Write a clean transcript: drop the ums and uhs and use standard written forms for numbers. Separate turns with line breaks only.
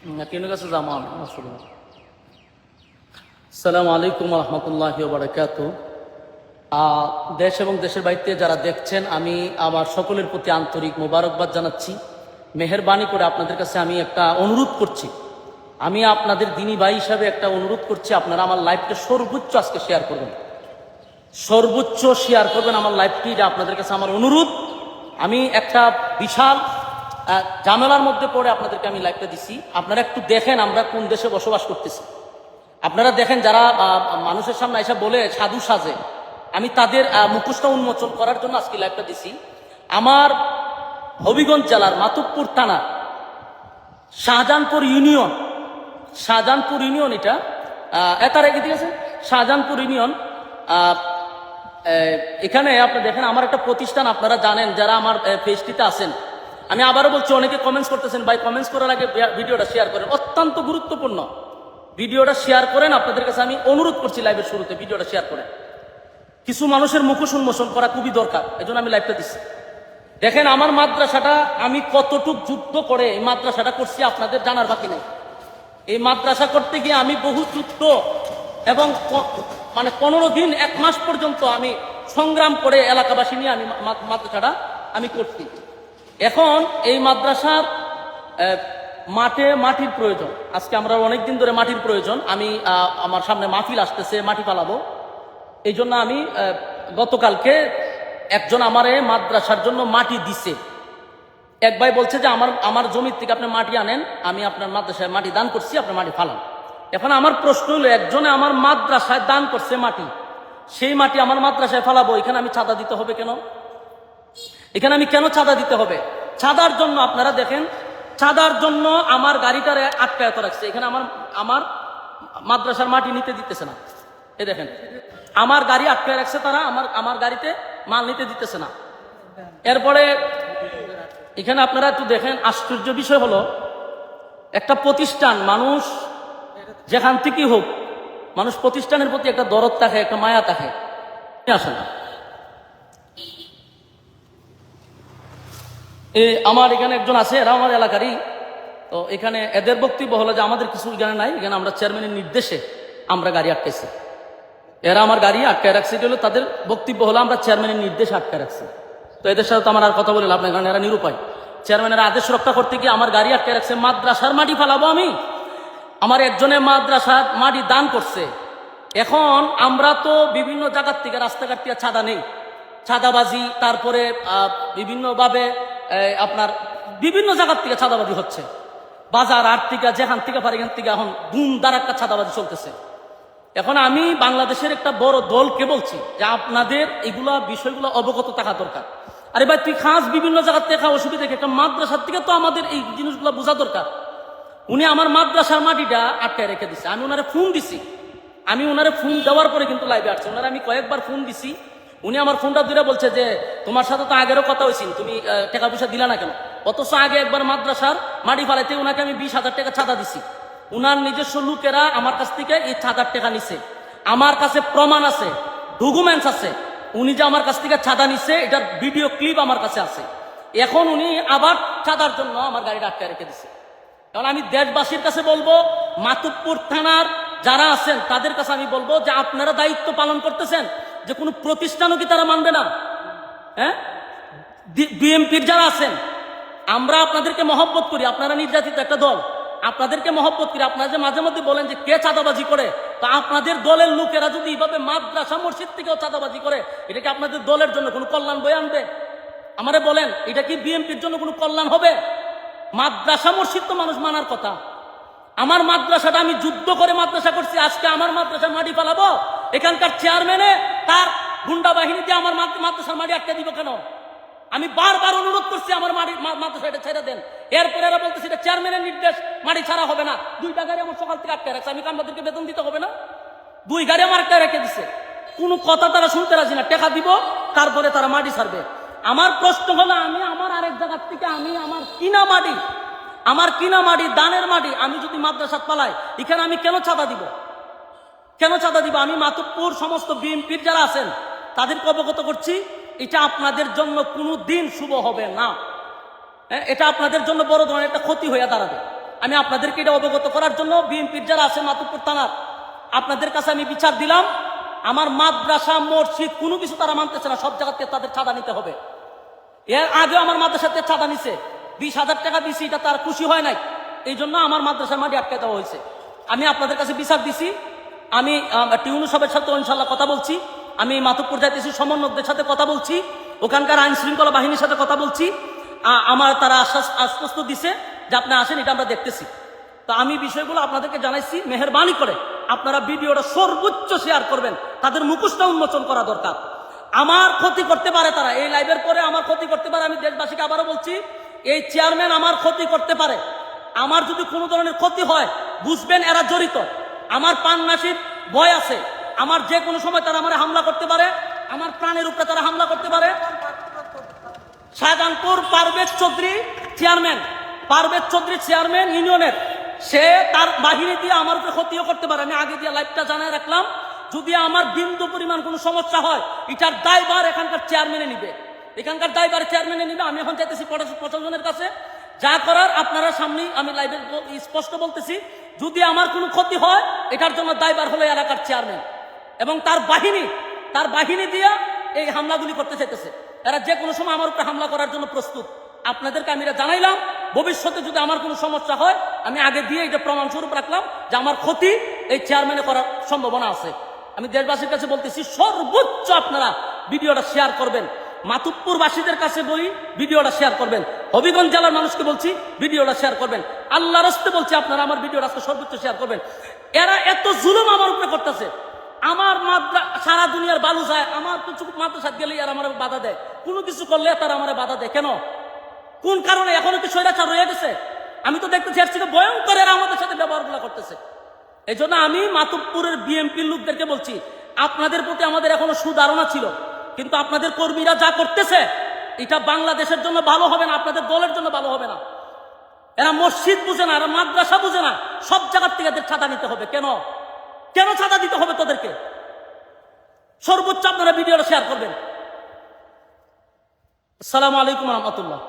আসসালামু আলাইকুম রহমতুল্লাহি ওয়া বারাকাতুহু। দেশ এবং দেশের বাইরে যারা দেখছেন, আমি আমার সকলের প্রতি আন্তরিক মোবারকবাদ জানাচ্ছি। মেহেরবানি করে আপনাদের কাছে আমি একটা অনুরোধ করছি, আমি আপনাদের দিনী ভাই হিসাবে একটা অনুরোধ করছি, আপনারা আমার লাইভটা সর্বোচ্চ আজকে শেয়ার করবেন, সর্বোচ্চ শেয়ার করবেন আমার লাইভটি। এটা আপনাদের কাছে আমার অনুরোধ। আমি একটা বিশাল ঝামেলার মধ্যে পড়ে আপনাদেরকে আমি লাইভটা দিছি। আপনারা একটু দেখেন আমরা কোন দেশে বসবাস করতেছি। আপনারা দেখেন যারা মানুষের সামনে এসে বলে সাধু সাজে, আমি তাদের মুখোশটা উন্মোচন করার জন্য আজকে লাইভটা দিছি। আমার হবিগঞ্জ জেলার মাতুবপুর থানা শাহজাহানপুর ইউনিয়ন এটা রেখে দিয়েছে শাহজাহানপুর ইউনিয়ন। এখানে আপনি দেখেন আমার একটা প্রতিষ্ঠান, আপনারা জানেন যারা আমার পেজটিতে আছেন। আমি আবারও বলছি, অনেকে কমেন্টস করতেছেন, ভাই কমেন্টস করার আগে ভিডিওটা শেয়ার করেন, অত্যন্ত গুরুত্বপূর্ণ। ভিডিওটা শেয়ার করেন, আপনাদের কাছে আমি অনুরোধ করছি লাইভের শুরুতে ভিডিওটা শেয়ার করেন। কিছু মানুষের মুখোশ উন্মোচন করা খুবই দরকার, এজন্য আমি লাইভটা দিচ্ছি। দেখেন আমার মাদ্রাসাটা আমি কতটুক যুদ্ধ করে এই মাদ্রাসাটা করছি আপনাদের জানার বাকি নেই। এই মাদ্রাসা করতে গিয়ে আমি বহু যুদ্ধ এবং 15 দিন 1 মাস পর্যন্ত আমি সংগ্রাম করে এলাকাবাসী নিয়ে আমি মাদ্রাসাটা আমি করছি। এখন এই মাদ্রাসার মাটির প্রয়োজন। আজকে আমরা অনেকদিন ধরে মাটির প্রয়োজন। আমি আমার সামনে মাহফিল আসতেছে, মাটি ফালাবো। এই জন্য আমি গতকালকে একজন আমার মাদ্রাসার জন্য মাটি দিছে। এক ভাই বলছে যে আমার জমির থেকে আপনি মাটি আনেন, আমি আপনার মাদ্রাসায় মাটি দান করছি, আপনার মাটি ফালান। এখন আমার প্রশ্ন হলো, একজনে আমার মাদ্রাসায় দান করছে মাটি, সেই মাটি আমার মাদ্রাসায় ফালাবো, এখানে আমি চাঁদা দিতে হবে কেন? এখানে আমি কেন চাঁদা দিতে হবে? চাঁদার জন্য আপনারা দেখেন, চাঁদার জন্য আমার গাড়িটারে আটকায়ত রাখছে। এখানে আমার মাদ্রাসার মাটি নিতে দিতেছে না। এই দেখেন আমার গাড়ি আটকায় রাখছে তারা, আমার গাড়িতে মাল নিতে দিতেছে না। এরপরে এখানে আপনারা একটু দেখেন, আশ্চর্য বিষয় হলো, একটা প্রতিষ্ঠান, মানুষ যেখান থেকেই হোক, মানুষ প্রতিষ্ঠানের প্রতি একটা দরদ থাকে, একটা মায়া থাকে, আসে না। আমার এখানে একজন আছে, এরা আমার এলাকারই। তো এখানে এদের বক্তব্য হলো যে আমাদের কিছু এখানে নাই, এখানে আমরা চেয়ারম্যানের নির্দেশে আমরা গাড়ি আটকাইছি। এরা আমার গাড়ি আটকায় রাখছে, এটা হলো তাদের বক্তব্য হলো আমরা চেয়ারম্যানের নির্দেশে আটকায় রাখছি। তো এদের সাথে তো আমার আর কথা বলে লাভ নাই, কারণ এরা নিরুপায়। চেয়ারম্যানের আদেশ রক্ষা করতে গিয়ে আমার গাড়ি আটকায় রাখছে। মাদ্রাসার মাটি ফালাবো আমি, আমার একজনে মাদ্রাসার মাটি দান করছে। এখন আমরা তো বিভিন্ন জায়গার থেকে, রাস্তাঘাট থেকে চাঁদা নেই, চাঁদাবাজি, তারপরে বিভিন্নভাবে আপনার বিভিন্ন জায়গার থেকে চাঁদাবাজি হচ্ছে, বাজার হাট থেকে যেখান থেকে পারে এখান থেকে এখন ধুম ধারাক্কা চাঁদাবাজি চলতেছে। এখন আমি বাংলাদেশের একটা বড় দলকে বলছি যে আপনাদের এগুলা বিষয়গুলো অবগত থাকা দরকার। আরে ভাই তুই খাস বিভিন্ন জায়গার থেকে, অসুবিধা একটা মাদ্রাসার থেকে তো আমাদের এই জিনিসগুলো বোঝা দরকার। উনি আমার মাদ্রাসার মাটিটা আটকায় রেখে দিচ্ছে। আমি ওনারে ফোন দিছি, আমি ওনারে ফোন দেওয়ার পরে কিন্তু লাইভে আসছে। ওনারে আমি কয়েকবার ফোন দিছি, উনি আমার ফোনটা ধরে বলছে যে তোমার সাথে তো আগেরও কথা হয়েছিল, তুমি টাকা পয়সা দিলা না কেন? অথচ আগে একবার মাদ্রাসার মাটি ফালাইতে ওনাকে আমি 20,000 টাকা চাঁদা দিছি। উনার নিজস্ব লোকেরা আমার কাছ থেকে এই 1,000 টাকা নিছে। আমার কাছে প্রমাণ আছে, ডকুমেন্টস আছে, উনি যে আমার কাছ থেকে চাঁদা নিছে এটার ভিডিও ক্লিপ আমার কাছে আছে। এখন উনি আবার চাঁদার জন্য আমার গাড়িটা আটকায় রেখে দিছে। কারণ আমি দেশবাসীর কাছে বলবো, মাতুবপুর থানার যারা আছেন তাদের কাছে আমি বলবো যে আপনারা দায়িত্ব পালন করতেছেন, যে কোনো প্রতিষ্ঠানও কি তারা মানবে না? হ্যাঁ, বিএমপির যারা আছেন, আমরা আপনাদেরকে মহব্বত করি, আপনারা নির্যাতিত একটা দল, আপনাদেরকে মহব্বত করি। আপনারা যে মাঝে মধ্যে বলেন যে কে চাঁদাবাজি করে, তো আপনাদের দলের লোকেরা যদি এইভাবে মাদ্রাসা মসজিদ থেকেও চাঁদাবাজি করে, এটা কি আপনাদের দলের জন্য কোনো কল্যাণ বয়ে আনবে? আমারে বলেন, এটা কি বিএনপির জন্য কোনো কল্যাণ হবে? মাদ্রাসা মসজিদ তো মানুষ মানার কথা। আমার মাদ্রাসাটা আমি যুদ্ধ করে মাদ্রাসা করছি, আজকে আমার মাদ্রাসার মাটি ফালাবো? এখানকার চেয়ারম্যানে তার গুন্ডা বাহিনী দিয়ে আমার মাদ্রাসার মাটি আটকে দিব কেন? আমি বারবার অনুরোধ করছি আমার মাদ্রাসা এটা ছেড়ে দেন। এরপরে এরা বলতেছে এটা চেয়ারম্যানের নির্দেশ, মাটি ছাড়া হবে না। 2টা গাড়ি আমার সকাল থেকে আটকে রাখছে, আমি আমাদেরকে বেতন দিতে হবে না? 2 গাড়ি আমার আটকে রেখে দিছে, কোনো কথা তারা শুনতে রাজি না। টাকা দিব, তারপরে তারা মাটি ছাড়বে। আমার প্রশ্ন হলো, আমি আমার আরেক জায়গার থেকে আমি আমার কিনা মাটি দানের মাটি আমি যদি মাদ্রাসাত পালাই, এখানে আমি কেন চাঁদা দিব? আমি মাতুবপুর সমস্ত বিএনপির যারা আছেন তাদেরকে অবগত করছি, এটা আপনাদের জন্য কোনো দিন শুভ হবে না। এটা আপনাদের জন্য বড় ধরনের একটা ক্ষতি হয়ে দাঁড়াবে। আমি আপনাদেরকে এটা অবগত করার জন্য বিএনপির যারা আছে মাতুব্বর থানার, আপনাদের কাছে আমি বিচার দিলাম। আমার মাদ্রাসা মসজিদ কোনো কিছু তারা মানতেছে না, সব জায়গাতে তাদের চাঁদা নিতে হবে। এর আগে আমার মাদ্রাসাতে চাঁদা নিছে, 20,000 টাকা দিছি, এটা তার খুশি হয় নাই, এই জন্য আমার মাদ্রাসার মাটি আটকে দেওয়া হয়েছে। আমি আপনাদের কাছে বিচার দিছি। আমি টিউনু সাহেবের সাথে ইনশাল্লাহ কথা বলছি, আমি মাতুব্বর যাইতেছি, সমন্বয়কদের সাথে কথা বলছি, ওখানকার আইন শৃঙ্খলা বাহিনীর সাথে কথা বলছি। আমার তারা আশ্বস্ত দিছে যে আপনি আসেন, এটা আমরা দেখতেছি। তো আমি বিষয়গুলো আপনাদেরকে জানাইছি, মেহেরবানি করে আপনারা ভিডিওটা সর্বোচ্চ শেয়ার করবেন, তাদের মুখোশটা উন্মোচন করা দরকার। আমার ক্ষতি করতে পারে তারা, এই লাইভের পরে আমার ক্ষতি করতে পারে। আমি দেশবাসীকে আবারও বলছি, এই চেয়ারম্যান আমার ক্ষতি করতে পারে। আমার যদি কোনো ধরনের ক্ষতি হয়, বুঝবেন এরা জড়িত। আমার প্রাণনাশীর ভয় আছে, আমার যে কোনো সময় তারা আমার হামলা করতে পারে, আমার প্রাণের উপরে তারা হামলা করতে পারে। শাহজাহানপুর পারভেজ চৌধুরী চেয়ারম্যান ইউনিয়নের, সে তার বাহিনী দিয়ে আমার উপরে ক্ষতিও করতে পারে। আমি আগে দিয়ে লাইভটা জানাই রাখলাম, যদি আমার বিন্দু পরিমাণ কোনো সমস্যা হয়, এটার দায়ভার এখানকার চেয়ারম্যানে নিবে, আমি এখন চাইতেছি প্রশাসনের কাছে, যা করার আপনারা সামনেই আমি লাইভে স্পষ্ট বলতেছি, যদি আমার কোনো ক্ষতি হয়, এটার জন্য দায়ভার হলো এলাকার চেয়ারম্যান এবং তার বাহিনী দিয়ে এই হামলাগুলি করতে চাইতেছে। এরা যে কোনো সময় আমার উপরে হামলা করার জন্য প্রস্তুত। আপনাদেরকে আমি এটা জানাইলাম, ভবিষ্যতে যদি আমার কোনো সমস্যা হয়, আমি আগে দিয়ে এটা প্রমাণস্বরূপ রাখলাম যে আমার ক্ষতি এই চেয়ারম্যানে করার সম্ভাবনা আছে। আমি দেশবাসীর কাছে বলতেছি, সর্বোচ্চ আপনারা ভিডিওটা শেয়ার করবেন। মাতুব্বরবাসীদের কাছে বলি, ভিডিওটা শেয়ার করবেন। হবিগঞ্জ জেলার মানুষকে বলছি, ভিডিওটা শেয়ার করবেন। আল্লাহর রাস্তে বলছি, আপনারা আমার ভিডিওটা আজকে সর্বোচ্চ শেয়ার করবেন। এরা এত জুলুম আমার উপরে করতেছে, আমার সারা দুনিয়ার বালু যায়, আমার কিছু মাদ্রাসা গেলে আর আমার বাধা দেয়, কোনো কিছু করলে তারা আমার বাধা দেয়। কেন, কোন কারণে? এখনো কি স্বৈরাচার রয়ে গেছে? আমি তো দেখতেছি এর থেকে ভয়ঙ্কর এরা আমাদের সাথে ব্যবহারগুলো করতেছে। এই জন্য আমি মাতুব্বরের বিএনপির লোকদেরকে বলছি, আপনাদের প্রতি আমাদের এখনো সুধারণা ছিল, কিন্তু আপনাদের কর্মীরা যা করতেছে, এটা বাংলাদেশের জন্য ভালো হবে না, আপনাদের দলের জন্য ভালো হবে না। এরা মসজিদ বুঝে না, এরা মাদ্রাসা বুঝে না, সব জায়গার থেকে এদের চাঁদা নিতে হবে। কেন চাঁদা দিতে হবে তোদেরকে? সর্বোচ্চ আপনারা ভিডিওটা শেয়ার করবেন। আসসালামু আলাইকুম রহমতুল্লাহ।